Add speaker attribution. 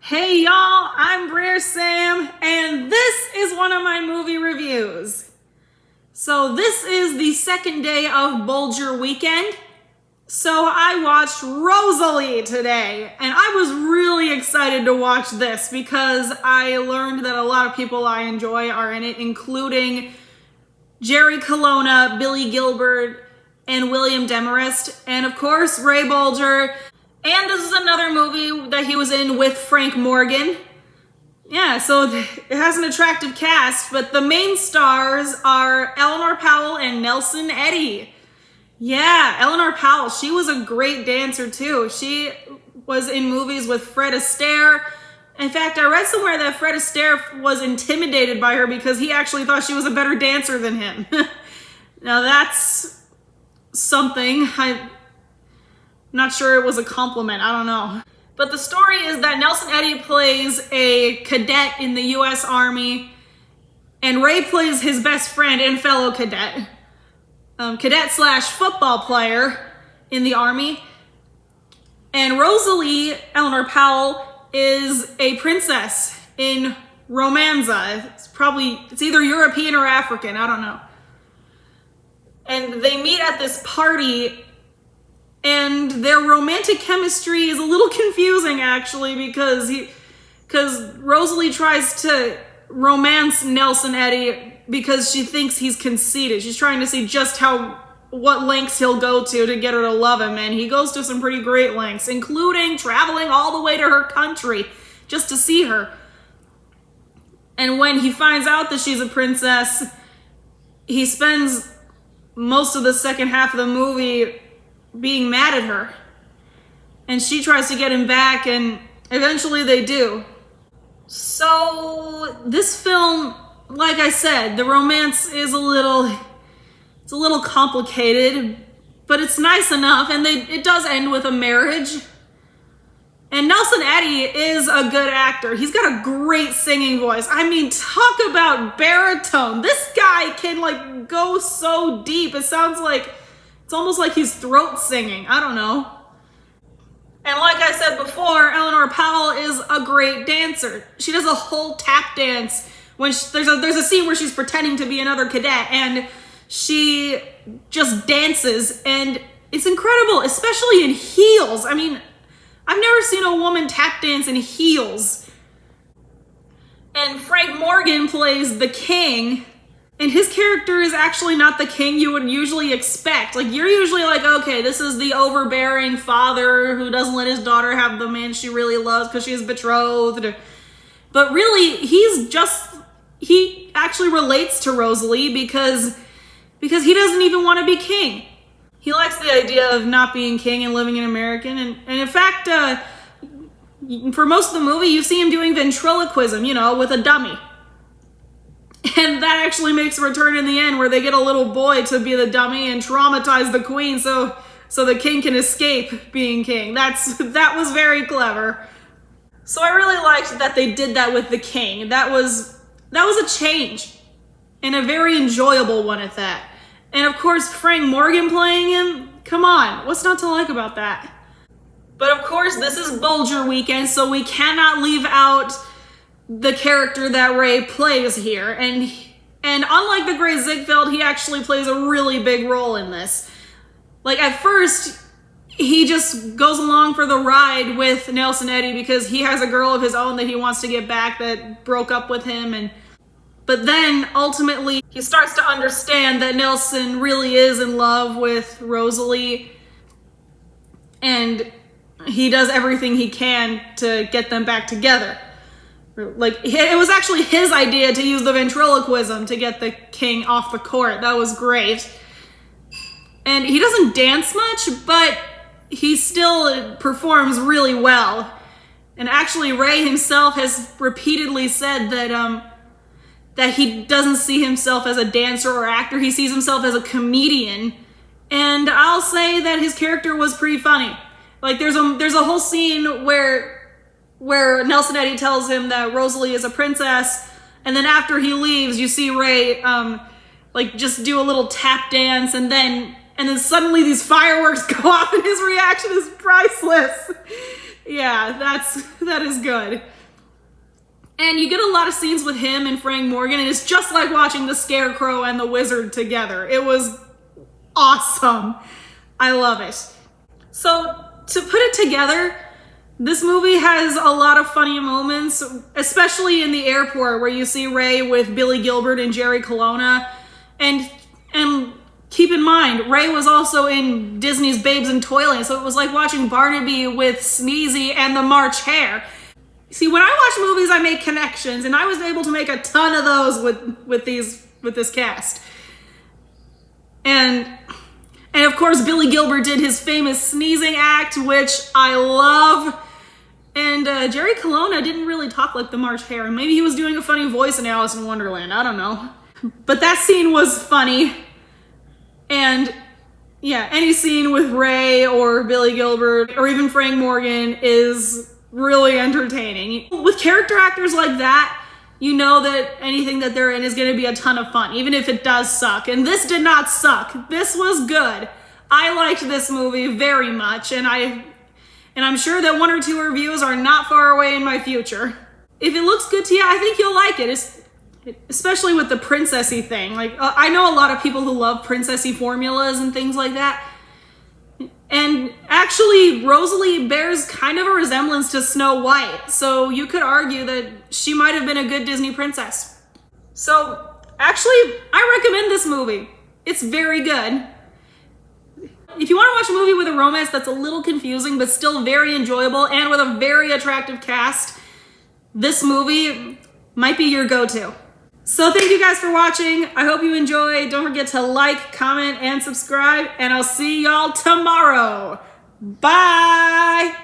Speaker 1: Hey y'all, I'm Brer Sam, and this is one of my movie reviews. So this is the second day of Bolger weekend. So I watched Rosalie today, and I was really excited to watch this because I learned that a lot of people I enjoy are in it, including Jerry Colonna, Billy Gilbert, and William Demarest, and of course Ray Bolger. And this is another movie that he was in with Frank Morgan. Yeah, so it has an attractive cast, but the main stars are Eleanor Powell and Nelson Eddy. Yeah, Eleanor Powell, she was a great dancer too. She was in movies with Fred Astaire. In fact, I read somewhere that Fred Astaire was intimidated by her because he actually thought she was a better dancer than him. Now that's something. I'm not sure it was a compliment, I don't know. But the story is that Nelson Eddy plays a cadet in the US Army, and Ray plays his best friend and fellow cadet. Cadet slash football player in the Army. And Rosalie, Eleanor Powell, is a princess in Romanza. It's either European or African, I don't know. And they meet at this party, and their romantic chemistry is a little confusing actually because Rosalie tries to romance Nelson Eddy because she thinks he's conceited. She's trying to see just what lengths he'll go to get her to love him, and he goes to some pretty great lengths, including traveling all the way to her country just to see her. And when he finds out that she's a princess, he spends most of the second half of the movie being mad at her, and she tries to get him back, and eventually they do. So this film, like I said, the romance is a little complicated, but it's nice enough, and it does end with a marriage. And Nelson Eddy is a good actor. He's got a great singing voice. I mean, talk about baritone. This guy can go so deep. It's almost like he's throat singing. I don't know. And like I said before, Eleanor Powell is a great dancer. She does a whole tap dance when there's a scene where she's pretending to be another cadet, and she just dances, and it's incredible, especially in heels. I mean, I've never seen a woman tap dance in heels. And Frank Morgan plays the king, and his character is actually not the king you would usually expect. You're usually like, okay, this is the overbearing father who doesn't let his daughter have the man she really loves because she's betrothed. But really, he actually relates to Rosalie because he doesn't even want to be king. He likes the idea of not being king and living in American. And in fact, for most of the movie, you see him doing ventriloquism, with a dummy. And that actually makes a return in the end where they get a little boy to be the dummy and traumatize the queen so the king can escape being king. That was very clever. So I really liked that they did that with the king. That was a change, and a very enjoyable one at that. And of course, Frank Morgan playing him, come on, what's not to like about that? But of course, this is Bolger weekend, so we cannot leave out the character that Ray plays here. And unlike the Great Ziegfeld, he actually plays a really big role in this. At first, he just goes along for the ride with Nelson Eddy because he has a girl of his own that he wants to get back that broke up with him. But then, ultimately, he starts to understand that Nelson really is in love with Rosalie, and he does everything he can to get them back together. It was actually his idea to use the ventriloquism to get the king off the court. That was great. And he doesn't dance much, but he still performs really well. And actually, Ray himself has repeatedly said that he doesn't see himself as a dancer or actor. He sees himself as a comedian. And I'll say that his character was pretty funny. There's a whole scene where Nelson Eddy tells him that Rosalie is a princess, and then after he leaves, you see Ray just do a little tap dance, and then suddenly these fireworks go off, and his reaction is priceless. Yeah, that is good. And you get a lot of scenes with him and Frank Morgan, and it's just like watching the Scarecrow and the Wizard together. It was awesome. I love it. So, to put it together, this movie has a lot of funny moments, especially in the airport where you see Ray with Billy Gilbert and Jerry Colonna. And keep in mind, Ray was also in Disney's Babes in Toyland, so it was like watching Barnaby with Sneezy and the March Hare. See, when I watch movies, I make connections, and I was able to make a ton of those with this cast. And of course, Billy Gilbert did his famous sneezing act, which I love. And Jerry Colonna didn't really talk like the March Hare. Maybe he was doing a funny voice in Alice in Wonderland. I don't know. But that scene was funny. And yeah, any scene with Ray or Billy Gilbert or even Frank Morgan is really entertaining. With character actors like that, you know that anything that they're in is going to be a ton of fun, even if it does suck. And this did not suck. This was good. I liked this movie very much, and I'm sure that 1 or 2 reviews are not far away in my future. If it looks good to you, I think you'll like it, especially with the princessy thing. Like, I know a lot of people who love princessy formulas and things like that. And actually, Rosalie bears kind of a resemblance to Snow White, so you could argue that she might have been a good Disney princess. So, actually, I recommend this movie. It's very good. If you want to watch a movie with a romance that's a little confusing but still very enjoyable and with a very attractive cast, this movie might be your go-to. So thank you guys for watching. I hope you enjoyed. Don't forget to like, comment, and subscribe, and I'll see y'all tomorrow. Bye!